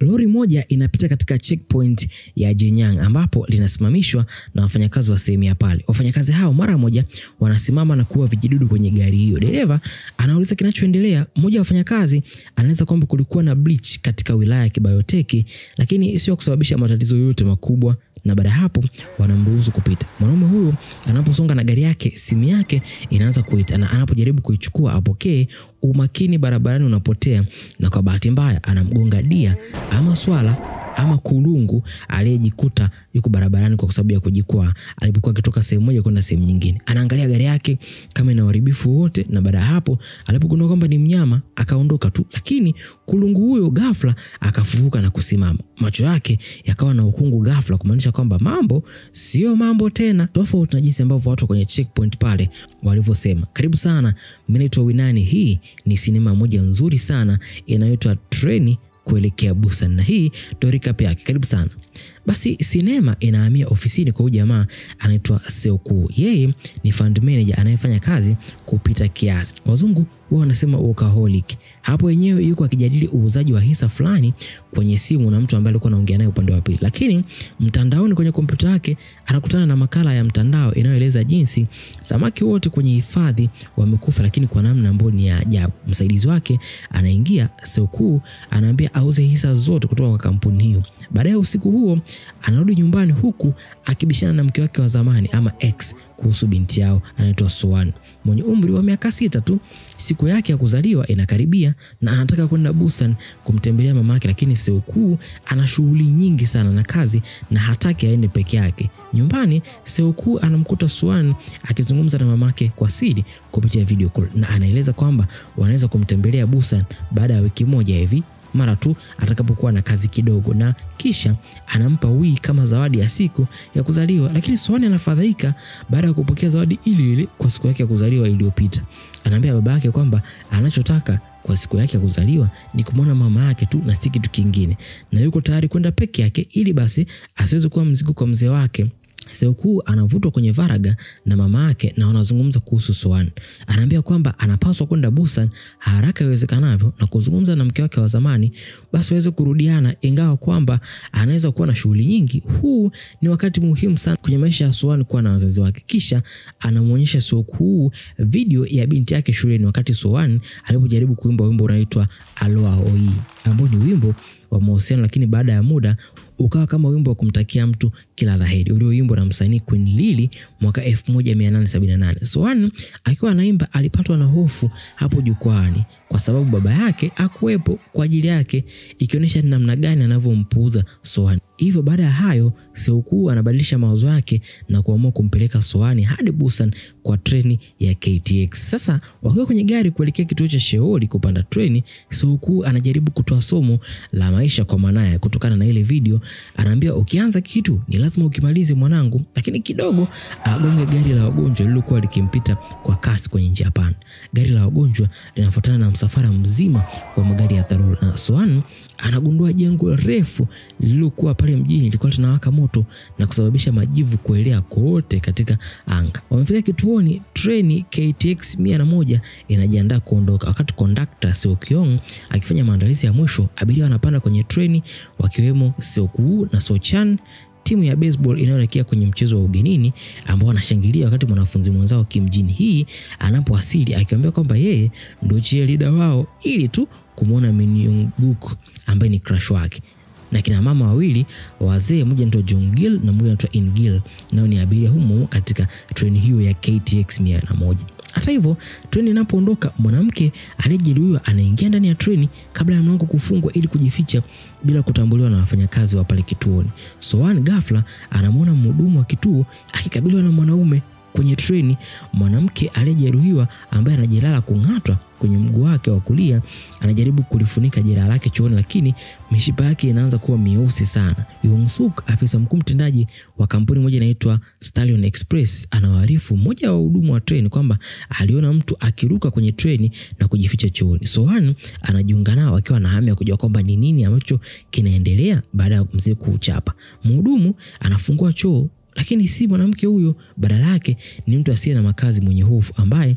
Lori moja inapita katika checkpoint ya Jinyang ambapo linasimamishwa na wafanyakazi wa sehemu ya pale. Wafanyakazi hao mara moja wanasimama na kuwa vijidudu kwenye gari hiyo. Dereva anauliza kinachoendelea. Mmoja wa wafanyakazi anaeleza kwamba kulikuwa na bleach katika wilaya ya Kibayoteki, lakini sio kusababisha matatizo yote makubwa, na baada hapo wanamruhusu kupita. Mwanaume huyo anaposonga na gari yake, simu yake inaanza kuita, na anapojaribu kuichukua apokee, umakini barabarani unapotea, na kwa bahati mbaya anamgonga dia ama swala ama kulungu aliyejikuta yuko barabarani kwa sababu ya kujikwaa alipokuwa akitoka sehemu moja kwenda sehemu nyingine. Anaangalia gari yake kama ina uharibifu wote, na baada hapo alipogundua kwamba ni mnyama akaondoka tu, lakini kulungu huyo ghafla akafufuka na kusimama. Macho yake yakawa na ukungu ghafla, kumaanisha kwamba mambo sio mambo tena, tofauti na jinsi ambavyo watu kwenye checkpoint pale walivyosema. Karibu sana, mimi naitwa Winani. Hii ni sinema moja nzuri sana inayoitwa Treni kuelekea Busan, na hii ndio recap yake. Karibu sana. Basi sinema inahamia ofisini kwa jamaa anaitwa Seoku. Yeye ni fund manager anayefanya kazi kupita kiasi. Wazungu wao wanasema workaholic. Hapo wenyewe yuko akijadili uuzaji wa hisa fulani kwenye simu na mtu ambaye alikuwa anaongea naye upande wa pili. Lakini mtandaoni kwenye kompyuta yake anakutana na makala ya mtandao inayoeleza jinsi samaki wote kwenye hifadhi wamekufa, lakini kwa namna ambayo ni ya ajabu. Msaidizi wake anaingia, Seoku anaambia auze hisa zote kutoka kwa kampuni hiyo. Baada ya usiku huo anarudi nyumbani huku akibishana na mke wake wa zamani ama ex kuhusu binti yao anaitwa Swan mwenye umri wa miaka 6 tu. Siku yake ya kuzaliwa inakaribia na anataka kwenda Busan kumtembelea mamake, lakini Seoku ana shughuli nyingi sana na kazi na hataki aende peke yake. Nyumbani Seoku anamkuta Swan akizungumza na mamake kwa siri kupitia video call, na anaeleza kwamba wanaweza kumtembelea Busan baada ya wiki moja hivi mara tu atakapokuwa na kazi kidogo, na kisha anampa wii kama zawadi ya siku ya kuzaliwa. Lakini Swan anafadhaika baada ya kupokea zawadi ile kwa siku yake ya kuzaliwa iliyopita. Anaambia baba yake kwamba anachotaka kwa siku yake ya kuzaliwa ni kumwona mama yake tu na si kitu kingine, na yuko tayari kwenda peke yake ili basi asiweze kuwa mzigo kwa mzee wake. Seoku anavutwa kwenye faraga na mama yake na wanazungumza kuhusu Swan. Anaambia kwamba anapaswa kwenda Busan haraka iwezekanavyo na kuzungumza na mke wake wa zamani basi waweze kurudiana, ingawa kwamba anaweza kuwa na shughuli nyingi. Huu ni wakati muhimu sana kwenye maisha ya Swan kuwa na wazazi wake. Kisha anamuonyesha Seoku video ya binti yake shuleni wakati Swan alipojaribu kuimba wimbo unaoitwa Aloha Oi, ambao ni wimbo wa mahusiano, lakini baada ya muda ukawa kama wimbo wa kumtakia mtu kila laheri ulioimbwa na msanii Queen Lily mwaka 1878. Swan akiwa anaimba alipatwa na hofu hapo jukwani kwa sababu baba yake hakuwepo kwa ajili yake, ikionyesha namna gani anavyompuuza Swan. Hivyo baada ya hayo Seoku anabadilisha mawazo yake na kuamua kumpeleka Swan hadi Busan kwa treni ya KTX. Sasa wakiwa kwenye gari kuelekea kituo cha Seoul kupanda treni, Seoku anajaribu kutoa somo la maisha kwa mwanae kutokana na ile video. Anaambia ukianza kitu ni lazima ukimalize mwanangu, lakini kidogo agonge gari la wagonjwa lililokuwa likimpita kwa kasi kwenye njia pana. Gari la wagonjwa linafuatana na msafara mzima wa magari ya dharura, na Swan anagundua jengo refu lililokuwa pale mjini lilikuwa linawaka moto na kusababisha majivu kuelea kote katika anga. Wamefika kituoni, treni KTX 101 inajiandaa kuondoka. Wakati conductor Seokyong akifanya maandalizi ya mwisho, abiria wanapanda kwenye treni wakiwemo Seoku na Sochan, timu ya baseball inayoelekea kwenye mchezo wa ugenini ambao wanashangilia wakati mwanafunzi mwenzao Kim Jin Hee anapowasili akiambia kwamba yeye ndio cheerleader wao ili tu kumuona Min Young-guk ambaye ni crush wake. Na kina mama wawili wazee, mmoja anaitwa Jong-gil na mwingine anaitwa In-gil, nao ni abiria humo katika treni hiyo ya KTX 101. Hata hivyo treni inapoondoka, mwanamke aliyejeruhiwa anaingia ndani ya treni kabla ya mlango kufungwa ili kujificha bila kutambuliwa na wafanyakazi wa pale kituoni. Swan ghafla anamuona mhudumu wa kituo akikabiliwa na mwanaume kwenye treni. Mwanamke aliyejeruhiwa ambaye anajilala kung'atwa kwenye mguu wake wa kulia anajaribu kulifunika jeraha lake chooni, lakini mishipa yake inaanza kuwa mieusi sana. Yong-suk, afisa mkuu mtendaji wa kampuni moja inaitwa Stallion Express, anawaarifu mmoja wa wahudumu wa treni kwamba aliona mtu akiruka kwenye treni na kujificha chooni. Swan anajiunga nao akiwa na hamu ya kujua kwamba ni nini ambacho kinaendelea baada ya mzee kuchapa. Mhudumu anafungua choo, lakini si mwanamke huyo, badala yake ni mtu asiye na makazi mwenye hofu ambaye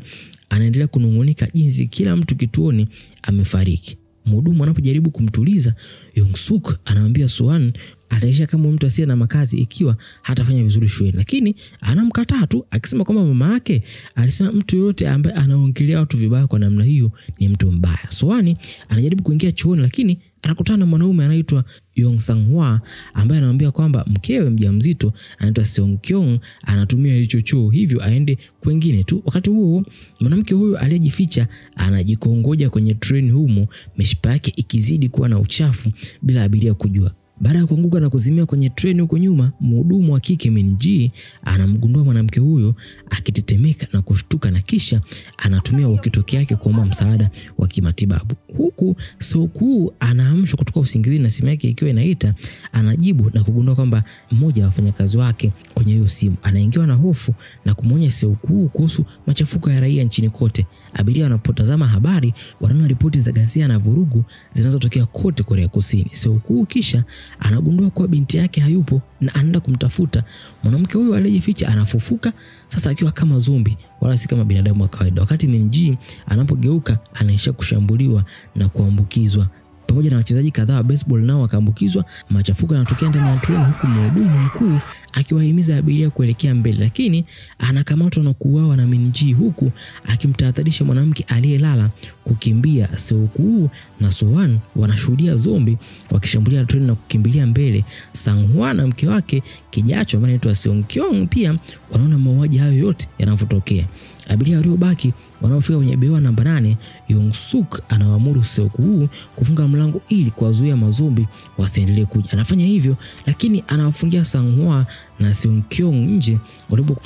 anaendelea kunungunika jinsi kila mtu kituoni amefariki. mhudumu anapojaribu kumtuliza, Young-suk anamwambia Soan ataisha kama mtu asiye na makazi ikiwa hatafanya vizuri shuleni, lakini anamkataa tu akisema kwamba mama yake alisema mtu yote ambaye anaongelea watu vibaya kwa namna hiyo ni mtu mbaya. Soan anajaribu kuingia chooni, lakini anakutana na mwanaume anaitwa Yong Sang-hwa ambaye anamwambia kwamba mkewe mjamzito anaitwa Seong-kyung anatumia hicho choo, hivyo aende kwingine tu. Wakati huo mwanamke huyo aliyejificha anajikongoja kwenye treni humo, mishipa yake ikizidi kuwa na uchafu bila abiria kujua. Baada ya kuanguka na kuzimia kwenye treni huko nyuma, mhudumu wa kike Min-ji anamgundua mwanamke huyo akitetemeka na kushtuka, na kisha anatumia walkie-talkie yake kuomba msaada wa kimatibabu. Huku Seok-woo anaamshwa kutoka usingizini na simu yake ikiwa inaita, anajibu na kugundua kwamba mmoja wa wafanyakazi wake kwenye hiyo simu anaingiwa na hofu na kumwonya Seok-woo kuhusu machafuko ya raia nchini kote. Abiria wanapotazama habari wanaona ripoti za ghasia na vurugu zinazotokea kote Korea Kusini. Seok-woo kisha anagundua kuwa binti yake hayupo na anaenda kumtafuta. Mwanamke huyo aliyejificha anafufuka sasa akiwa kama zombi wala si kama binadamu wa kawaida. Wakati Min-ji anapogeuka anaisha kushambuliwa na kuambukizwa. Pamoja na wachezaji kadhaa wa baseball nao wakaambukizwa. Machafuko yanatokea ndani ya treni, huku mhudumu mkuu akiwahimiza abiria kuelekea mbele, lakini anakamatwa na kuuawa na Min-ji, huku akimtahadharisha mwanamke aliyelala kukimbia. Seok-woo na Soan wanashuhudia zombi wakishambulia treni na kukimbilia mbele. Sang-hwa na mke wake kijacho ambaye anaitwa Seong-kyung pia wanaona mauaji hayo yote yanapotokea. Abiria waliobaki wanaofika kwenye bewa namba 8, Young-suk anawaamuru Seok-woo kufunga mlango ili kuwazuia mazombi wasiendelee kuja. Anafanya hivyo, lakini anawafungia Sang-hwa na Seong-kyung nje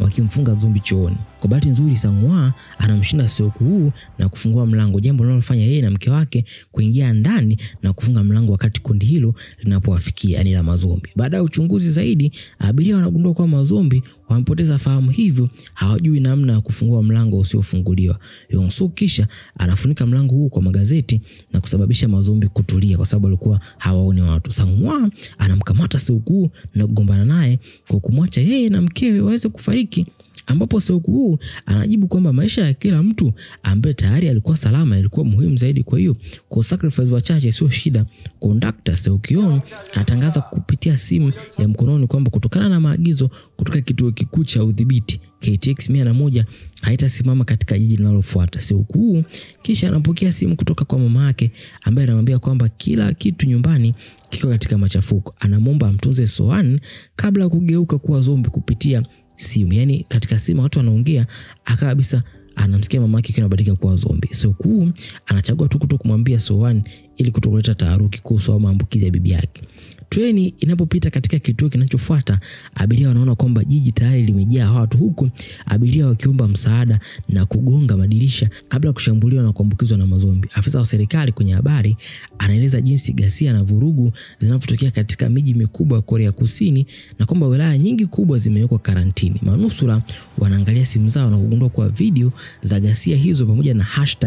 wakimfunga zombi chooni. Kwa bahati nzuri Sang-hwa anamshinda Seok-woo na kufungua mlango, jambo linalofanya yeye na mke wake kuingia ndani na kufunga mlango wakati kundi hilo linapowafikia, yani la mazombi. Baada ya uchunguzi zaidi, abiria wanagundua kwa mazombi wamepoteza fahamu, hivyo hawajui namna ya kufungua mlango usiofunguliwa. Young-suk kisha anafunika mlango huu kwa magazeti na kusababisha mazombi kutulia kwa sababu walikuwa hawaoni watu. Sang-hwa anamkamata Seok-woo na kugombana naye kwa kumwacha yeye na mkewe waweze kufariki, ambapo Seok-woo anajibu kwamba maisha ya kila mtu ambaye tayari alikuwa salama ilikuwa muhimu zaidi, kwa hiyo kwa sacrifice wachache sio shida. Conductor Seok-kyung anatangaza kupitia simu ya mkononi kwamba kutokana na maagizo kutoka kituo kikuu cha udhibiti KTX 101 haitasimama katika jiji linalofuata. Seok-woo kisha anapokea simu kutoka kwa mama yake ambaye anamwambia kwamba kila kitu nyumbani kiko katika machafuko. Anamwomba amtunze Soan kabla ya kugeuka kuwa zombi kupitia simu. Yani katika simu watu wanaongea kabisa, anamsikia mama yake kinabadilika kuwa zombi. Seok-woo anachagua tu kutokumwambia Soan ili kutokuleta taharuki kuhusu maambukizi ya bibi yake. Treni inapopita katika kituo kinachofuata, abiria wanaona kwamba jiji tayari limejaa watu, huku abiria wakiomba msaada na kugonga madirisha kabla kushambuliwa na kuambukizwa na mazombi. Afisa wa serikali kwenye habari anaeleza jinsi ghasia na vurugu zinavyotokea katika miji mikubwa ya Korea Kusini na kwamba wilaya nyingi kubwa zimewekwa karantini. Manusura wanaangalia simu zao na kugundua kwa video za ghasia hizo pamoja na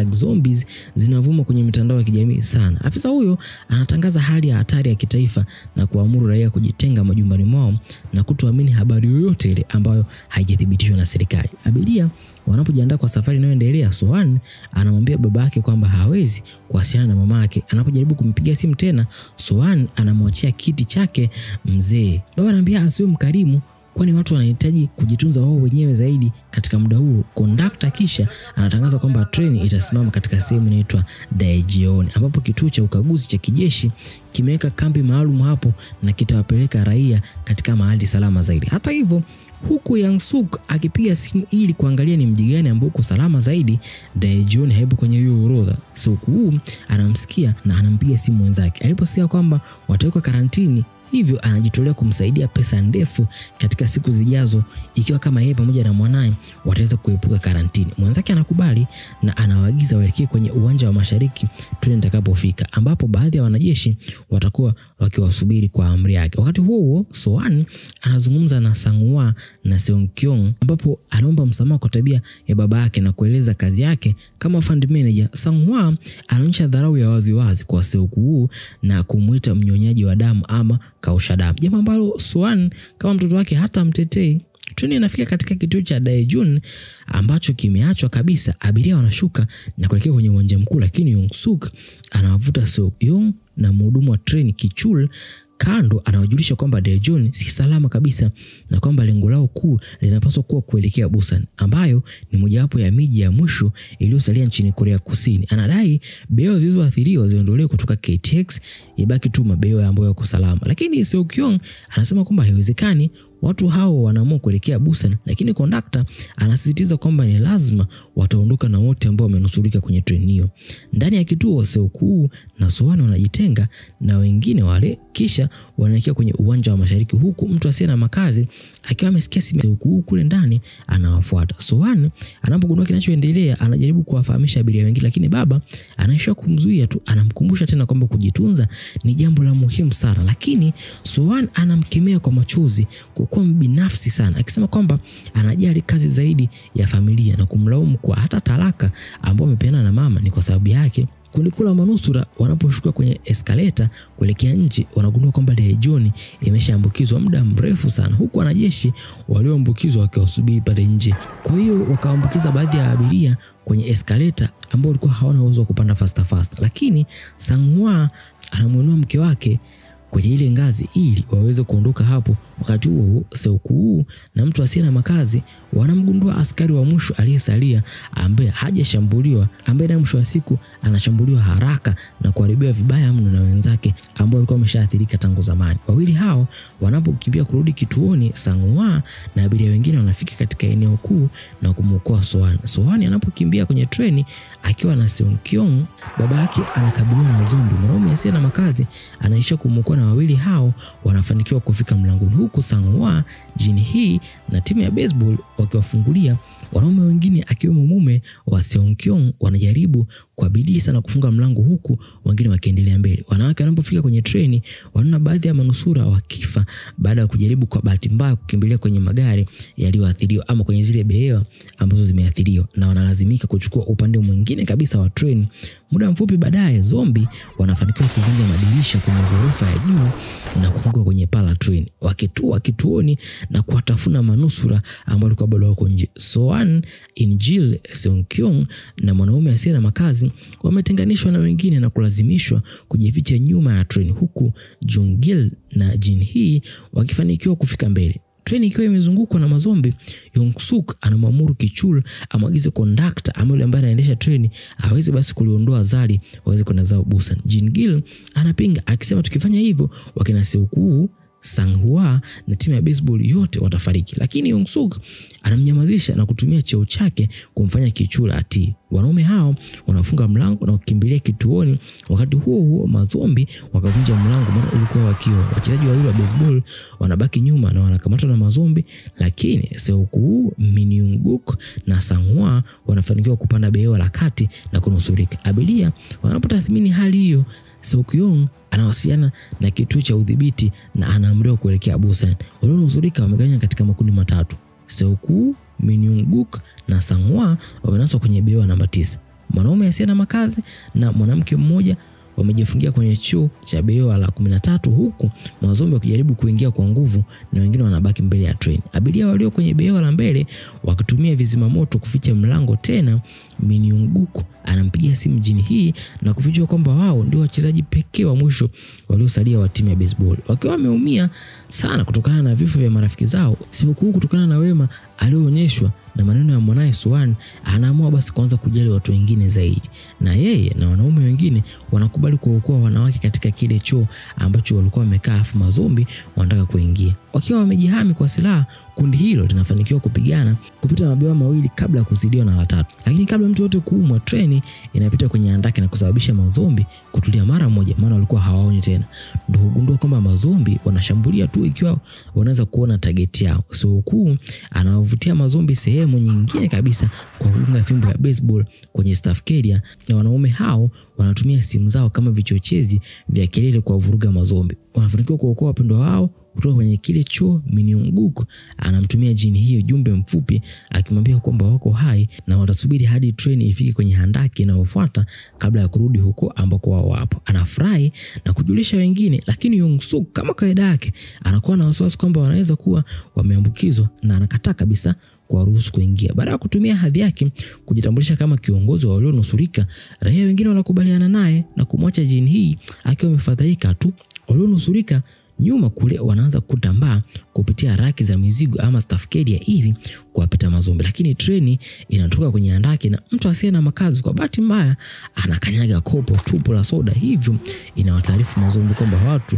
#zombies zinavuma kwenye mitandao ya kijamii sana. Afisa huyo anatangaza hali ya hatari ya kitaifa na kuamuru raia kujitenga majumbani mwao na kutoamini habari yoyote ile ambayo haijathibitishwa na serikali. Abiria wanapojiandaa kwa safari inayoendelea, Soan anamwambia baba yake kwamba hawezi kuwasiliana na mama yake. Anapojaribu kumpigia simu tena, Soan anamwachia kiti chake mzee. Baba anamwambia asiwe mkarimu kwani watu wanahitaji kujitunza wao wenyewe zaidi katika muda huo. Conductor kisha anatangaza kwamba treni itasimama katika sehemu inaitwa Daejeon, ambapo kituo cha ukaguzi cha kijeshi kimeweka kambi maalum hapo na kitawapeleka raia katika mahali salama zaidi. Hata hivyo, huku Young-suk akipiga simu ili kuangalia ni mji gani ambao uko salama zaidi, Daejeon haipo kwenye hiyo orodha. Seok-woo anamsikia na anampiga simu mwenzake aliposema kwamba watawekwa karantini, hivyo anajitolea kumsaidia pesa ndefu katika siku zijazo ikiwa kama yeye pamoja na mwanae wataweza kuepuka karantini. Mwenzake anakubali na anawaagiza waelekee kwenye uwanja wa mashariki treni itakapofika, ambapo baadhi ya wanajeshi watakuwa wakiwasubiri kwa amri yake. Wakati huo Soan anazungumza na Sang-hwa na Seong-kyung, ambapo anaomba msamaha kwa tabia ya baba yake na kueleza kazi yake kama fund manager. Sang-hwa anaonyesha dharau ya waziwazi kwa Seok-woo na kumuita mnyonyaji wa damu ama kausha damu, jambo ambalo Soan kama mtoto wake hata mtetei. Treni inafika katika kituo cha Daejeon ambacho kimeachwa kabisa. Abiria wanashuka na kuelekea kwenye uwanja mkuu, lakini Young-suk anawavuta Seok-young na mhudumu wa treni Kichul kando, anawajulisha kwamba Daejeon si salama kabisa na kwamba lengo lao kuu linapaswa kuwa kuelekea Busan, ambayo ni mojawapo ya miji ya mwisho iliyosalia nchini Korea Kusini. Anadai behewa zilizoathiriwa ziondolewe kutoka KTX, ibaki tu mabehewa ambayo yako salama. Lakini Seok-young anasema kwamba haiwezekani, watu hao wanaamua kuelekea Busan, lakini kondakta anasisitiza kwamba ni lazima wataondoka na wote ambao wamenusurika kwenye treni hiyo. Ndani ya kituo, Seok-woo na Soan wanajitenga na wengine wale, kisha wanaelekea kwenye uwanja wa mashariki, huku mtu asiye na makazi akiwa amesikia simu. Seok-woo kule ndani anawafuata. Soan anapogundua kinachoendelea anajaribu kuwafahamisha abiria wengine, lakini baba anaisha kumzuia tu, anamkumbusha tena kwamba kujitunza ni jambo la muhimu sana. Lakini Soan anamkemea kwa machozi kwa mbinafsi sana, akisema kwamba anajali kazi zaidi ya familia na kumlaumu kwa hata talaka ambayo amepeana na mama ni kwa sababu yake. Kundi la manusura wanaposhuka kwenye eskaleta kuelekea nje, wanagundua kwamba Daejeon imeshaambukizwa muda mrefu sana, huku wanajeshi walioambukizwa wakiwasubiri pale nje. Kwa hiyo wakaambukiza baadhi ya abiria kwenye eskaleta ambao walikuwa hawana uwezo wa kupanda fast. Lakini Sang-hwa anamuinua mke wake kwenye ile ngazi ili waweze kuondoka hapo. Wakati huo Seok-woo na mtu asiye na makazi wanamgundua askari wa mwisho aliyesalia ambaye hajashambuliwa, ambaye na mwisho wa siku anashambuliwa haraka na kuharibiwa vibaya mno na wenzake ambao walikuwa wameshaathirika tangu zamani. Wawili hao wanapokimbia kurudi kituoni, Sang-hwa na abiria wengine wanafika katika eneo kuu na kumwokoa Soan. Soan anapokimbia kwenye treni akiwa na Seok-young, baba yake anakabiliwa na zombi. Mwanaume asiye na makazi anaisha kumwokoa na wawili hao wanafanikiwa kufika mlangoni, huku Sang-hwa, Jin-hee na timu ya baseball wakiwafungulia. Wanaume wengine akiwemo mume wa Seok-young wanajaribu kwa bidii sana kufunga mlango, huku wengine wakiendelea mbele. Wanawake wanapofika kwenye treni wanaona baadhi ya manusura wakifa baada ya kujaribu kwa bahati mbaya kukimbilia kwenye magari yaliyoathiriwa ama kwenye zile behewa ambazo zimeathiriwa, na wanalazimika kuchukua upande mwingine kabisa wa treni. Muda mfupi baadaye, zombi wanafanikiwa kuvunja madirisha kwenye ghorofa ya juu na kufunga kwenye pala treni, wakitua kituoni na kuwatafuna manusura ambao walikuwa bado wako nje. Soan, In-jil, Seok-young na mwanaume asiye na makazi wametenganishwa na wengine na kulazimishwa kujificha nyuma ya treni, huku Jung-gil na Jin-hee wakifanikiwa kufika mbele. Treni ikiwa imezungukwa na mazombi, Young-suk anamwamuru Kichul amwagize kondakta ama yule ambaye anaendesha treni aweze basi kuliondoa zali waweze kwenda zao Busan. Jin-gil anapinga akisema tukifanya hivyo wakina Seok-woo, Sang-hwa na timu ya baseball yote watafariki, lakini Young-suk anamnyamazisha na kutumia cheo chake kumfanya Kichul atii. Wanaume hao wanafunga mlango na kukimbilia kituoni. Wakati huo mazombi wakavunja mlango, maana ulikuwa wakiwa wachezaji wawili wa baseball wanabaki nyuma na wanakamatwa na mazombi, lakini Seok-woo, Min Young-guk na Sang-hwa wanafanikiwa kupanda behewa la kati na kunusurika. Abiria wanapotathmini hali hiyo, Seok-young anawasiliana na kituo cha udhibiti na anaamriwa kuelekea Busan. Walionusurika wamegawanywa katika makundi matatu. Seok-woo, Min Young-guk na Sang-hwa wamenaswa kwenye behewa namba 9. Mwanaume asiye na makazi na mwanamke mmoja wamejifungia kwenye choo cha behewa la 13, huku mazombi wakijaribu kuingia kwa nguvu na wengine wanabaki mbele ya treni. Abiria walio kwenye behewa la mbele wakitumia vizima moto kuficha mlango. Tena Min Young-guk anampigia simu Jin-hee na kufichua kwamba wao ndio wachezaji pekee wa mwisho waliosalia wa timu ya baseball, wakiwa wameumia sana kutokana na vifo vya marafiki zao. Seok-woo, kutokana na wema alioonyeshwa na maneno ya mwanae Soan, anaamua basi kuanza kujali watu wengine zaidi, na yeye na wanaume wengine wanakubali kuokoa wanawake katika kile choo ambacho walikuwa wamekaa, afu mazombi wanataka kuingia. Wakiwa wamejihami kwa silaha, kundi hilo linafanikiwa kupigana kupita mabehewa mawili kabla ya kuzidiwa na la tatu. Lakini kabla mtu yote kuumwa, treni inapita kwenye andaki na kusababisha mazombi kutulia mara moja, maana walikuwa hawaoni tena. Ndio hugundua kwamba mazombi wanashambulia tu ikiwa wanaweza kuona target yao. Seok-woo anawavutia mazombi sehemu nyingine kabisa kwa kugonga fimbo ya baseball kwenye staff carrier, na wanaume hao wanatumia simu zao kama vichochezi vya kelele kwa vuruga mazombi. Wanafanikiwa kuokoa wapendwa wao kutoka kwenye kile choo, Min Young-guk anamtumia Jin Hee ujumbe mfupi akimwambia kwamba wako hai na watasubiri hadi treni ifike kwenye handaki inayofuata kabla ya kurudi huko ambako wao wapo. Anafurahi na kujulisha wengine, lakini Young-suk kama kawaida yake anakuwa na wasiwasi kwamba wanaweza kuwa wameambukizwa na anakataa kabisa kuwaruhusu kuingia. Baada ya kutumia hadhi yake kujitambulisha kama kiongozi wa walionusurika, raia wengine wanakubaliana naye na kumwacha Jin Hee akiwa amefadhaika tu. Walionusurika nyuma kule wanaanza kutambaa kupitia raki za mizigo ama staff carrier hivi kuwapita mazombi, lakini treni inatoka kwenye handaki na mtu asiye na makazi kwa bahati mbaya anakanyaga kopo tupu la soda, hivyo inawataarifu mazombi kwamba watu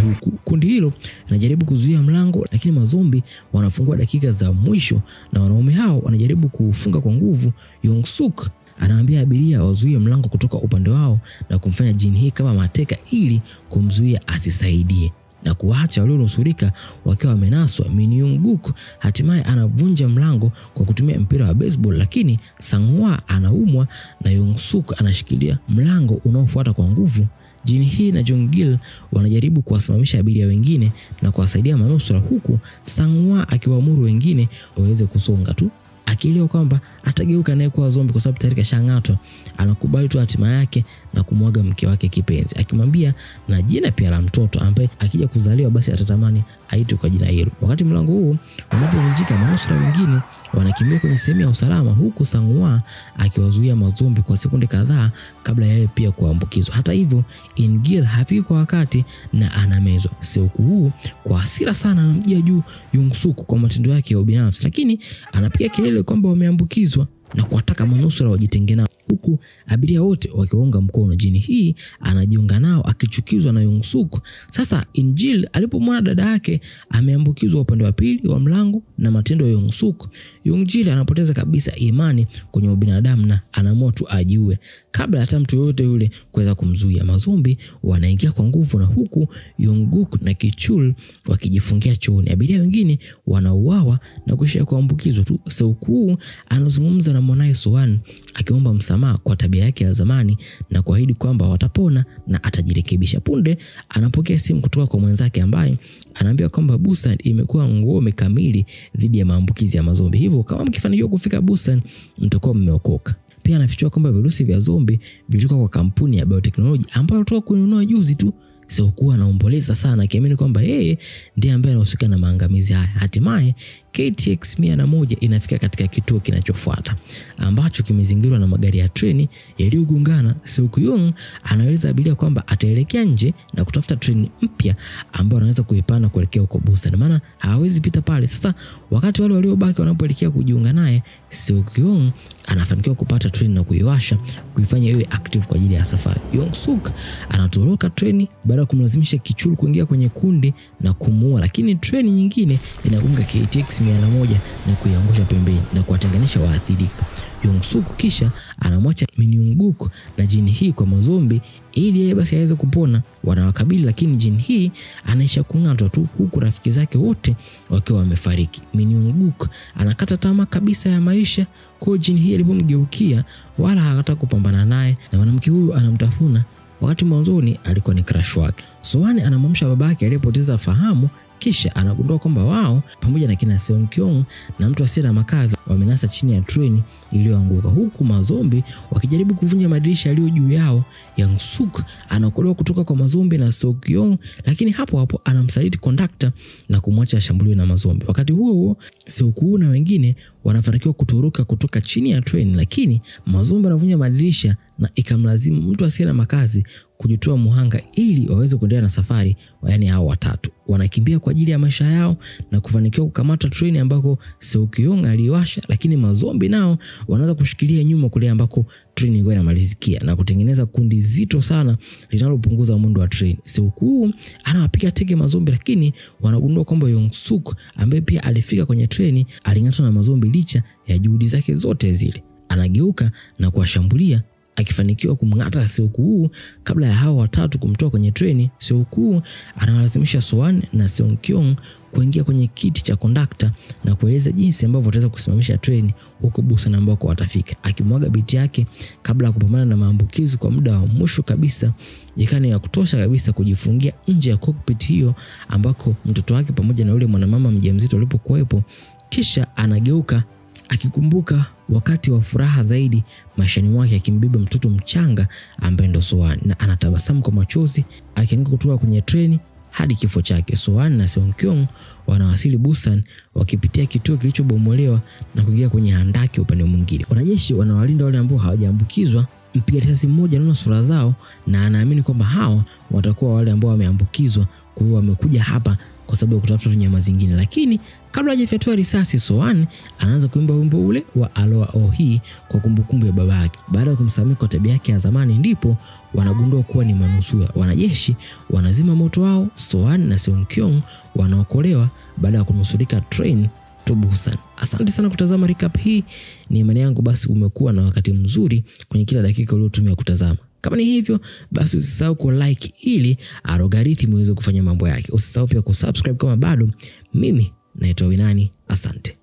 huku. Kundi hilo linajaribu kuzuia mlango, lakini mazombi wanafungua dakika za mwisho na wanaume hao wanajaribu kufunga kwa nguvu. Young-suk anaambia abiria wazuie mlango kutoka upande wao na kumfanya Jin Hee kama mateka ili kumzuia asisaidie na kuacha walionusurika wakiwa wamenaswa. Min Young-guk hatimaye anavunja mlango kwa kutumia mpira wa baseball, lakini Sang-hwa anaumwa na Young-suk anashikilia mlango unaofuata kwa nguvu. Jin Hee na Jong-gil wanajaribu kuwasimamisha abiria wengine na kuwasaidia manusura, huku Sang-hwa akiwaamuru wengine waweze kusonga tu, akielewa kwamba atageuka naye kuwa zombi kwa sababu tayari kashangatwa. Anakubali tu hatima yake na kumwaga mke wake kipenzi, akimwambia na jina pia la mtoto ambaye akija kuzaliwa basi atatamani aitwe kwa jina hilo. Wakati mlango huo unapovunjika, manusura wengine wanakimbia kwenye sehemu ya usalama, huku Sang-hwa akiwazuia mazombi kwa sekunde kadhaa kabla yeye pia kuambukizwa. Hata hivyo, In-gil hafiki kwa wakati na anamezwa. Seok-woo kwa hasira sana anamjia juu Young-suk kwa matendo yake ya ubinafsi, lakini anapiga kelele kwamba wameambukizwa na kuwataka manusura wajitenge nao, huku abiria wote wakiunga mkono. Jin Hee anajiunga nao akichukizwa na Young-suk. Sasa In-gil alipomwona dada yake ameambukizwa upande wa pili wa mlango na matendo ya Young-suk, Young-gil anapoteza kabisa imani kwenye ubinadamu na anaamua tu ajiue kabla hata mtu yote yule kuweza kumzuia. Mazombi wanaingia kwa nguvu na huku Young-guk na Ki-chul wakijifungia chooni. Abiria wengine wanauawa na kuishia kuambukizwa tu. Seok-woo anazungumza na mwanae So-won akiomba msamaha kwa tabia yake ya zamani na kuahidi kwamba watapona na atajirekebisha. Punde anapokea simu kutoka kwa mwenzake ambaye anaambia kwamba Busan imekuwa ngome kamili dhidi ya maambukizi ya mazombi, hivyo kama mkifanikiwa kufika Busan mtakuwa mmeokoka. Pia anafichua kwamba virusi vya zombi vilitoka kwa kampuni ya biotechnology ambayo toka kununua juzi tu. Seok-woo anaomboleza sana akiamini kwamba yeye ndiye ambaye anahusika na maangamizi haya. Hatimaye KTX 101 inafika katika kituo kinachofuata ambacho kimezingirwa na magari ya treni yaliyogongana. Seok-young anaeleza abiria kwamba ataelekea nje na kutafuta treni mpya ambayo anaweza kuipanda kuelekea huko Busan, maana hawezi pita pale. Sasa wakati wale waliobaki wanapoelekea kujiunga naye, Seok-young anafanikiwa kupata treni na kuiwasha kuifanya iwe active kwa ajili ya safari. Young-suk anatoroka treni baada ya kumlazimisha Ki-chul kuingia kwenye kundi na kumuua, lakini treni nyingine inagonga KTX 101 na kuiangusha pembeni na kuwatenganisha waathirika. Young-suk kisha anamwacha Min Young-guk na Jin Hee kwa mazombi ili yeye basi aweze kupona. Wanawakabili, lakini Jin Hee anaisha kung'atwa tu, huku rafiki zake wote wakiwa wamefariki. Min Young-guk anakata tamaa kabisa ya maisha, kwa Jin Hee alipomgeukia wala hakataka kupambana naye na mwanamke huyu anamtafuna. Wakati mwanzoni alikuwa ni crush wake. So-won anamwamsha babake aliyepoteza fahamu, kisha anagundua kwamba wao pamoja na kina Seok-young na mtu asiye na makazi wamenasa chini ya treni iliyoanguka, huku mazombi wakijaribu kuvunja madirisha yaliyo juu yao. Young-suk anaokolewa kutoka kwa mazombi na Seok-young, lakini hapo hapo anamsaliti conductor na kumwacha ashambuliwe na mazombi. Wakati huo Seok-woo na wengine wanafanikiwa kutoroka kutoka chini ya treni, lakini mazombi wanavunja madirisha na ikamlazimu mtu asiye na makazi kujitoa muhanga ili waweze kuendelea na safari. Yaani hao watatu wanakimbia kwa ajili ya maisha yao na kufanikiwa kukamata treni ambako Seok-young aliwasha, lakini mazombi nao wanaanza kushikilia nyuma kule ambako treni ilikuwa inamalizikia na kutengeneza kundi zito sana linalopunguza mwendo wa treni. Seok-woo anawapiga teke mazombi, lakini wanagundua kwamba Young-suk ambaye pia alifika kwenye treni aling'atwa na mazombi licha ya juhudi zake zote zile. Anageuka na kuwashambulia akifanikiwa kumng'ata Seok-woo kabla ya hao watatu kumtoa kwenye treni. Seok-woo anawalazimisha So-won na Seong-kyung kuingia kwenye kiti cha kondakta na kueleza jinsi ambavyo wataweza kusimamisha treni huko Busan ambako watafika, akimwaga biti yake kabla ya kupambana na maambukizi kwa muda wa mwisho kabisa. Ikani ya kutosha kabisa kujifungia nje ya cockpit hiyo ambako mtoto wake pamoja na yule mwanamama mjamzito walipokuwepo. Kisha anageuka akikumbuka wakati wa furaha zaidi maishani mwake akimbeba mtoto mchanga ambaye ndo So-won, na anatabasamu kwa machozi akianguka kutoka kwenye treni hadi kifo chake. So-won na Seong-kyung wanawasili Busan wakipitia kituo kilichobomolewa na kuingia kwenye handaki upande mwingine. Wanajeshi wanawalinda wale ambao hawajaambukizwa. Mpiga risasi mmoja anaona sura zao na anaamini kwamba hawa watakuwa wale ambao wameambukizwa, kwa hiyo wamekuja hapa kwa sababu ya kutafuta nyama zingine. Lakini kabla hajafyatua risasi, So-won anaanza kuimba wimbo ule wa Aloha Ohi kwa kumbukumbu ya baba yake. Baada ya kumsamehe kwa tabia yake ya zamani, ndipo wanagundua kuwa ni manusura. Wanajeshi wanazima moto wao. So-won na Seong-kyung wanaokolewa baada ya kunusurika train to Busan. Asante sana kutazama recap hii. Ni imani yangu basi umekuwa na wakati mzuri kwenye kila dakika uliotumia kutazama. Kama ni hivyo basi usisahau ku like ili algorithm iweze kufanya mambo yake. Usisahau pia kusubscribe kama bado. Mimi naitwa Winani. Asante.